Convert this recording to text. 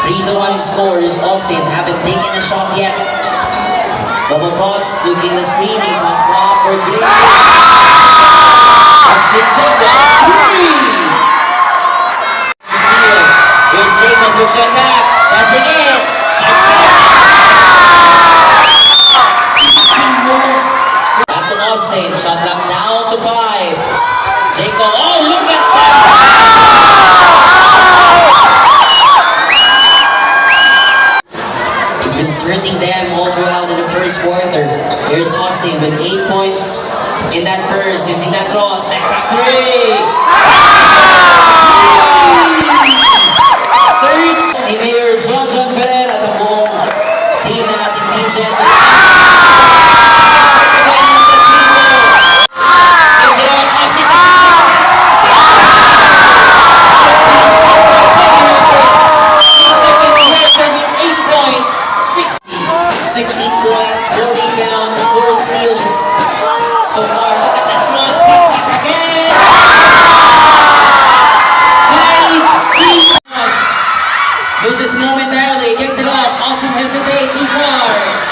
3-1 scores. Austin haven't taken a shot yet. Double toss, looking the screen. He toss block for 3. Austin Jacob, 3! Steal. Here's Jacob, looks at attack. Passing in. Shots good. Easy move. Back to Austin. Shot clock down to 5. Jacob, oh, look at that! Hurting them all throughout in the first quarter. Here's Austin with 8 points in that first, using that cross. Step back 3! Third, ni Mayor John Ferrer at ang buong team na ating Team Gen. Loses momentarily, kicks it off. Austin hesitates, he fires.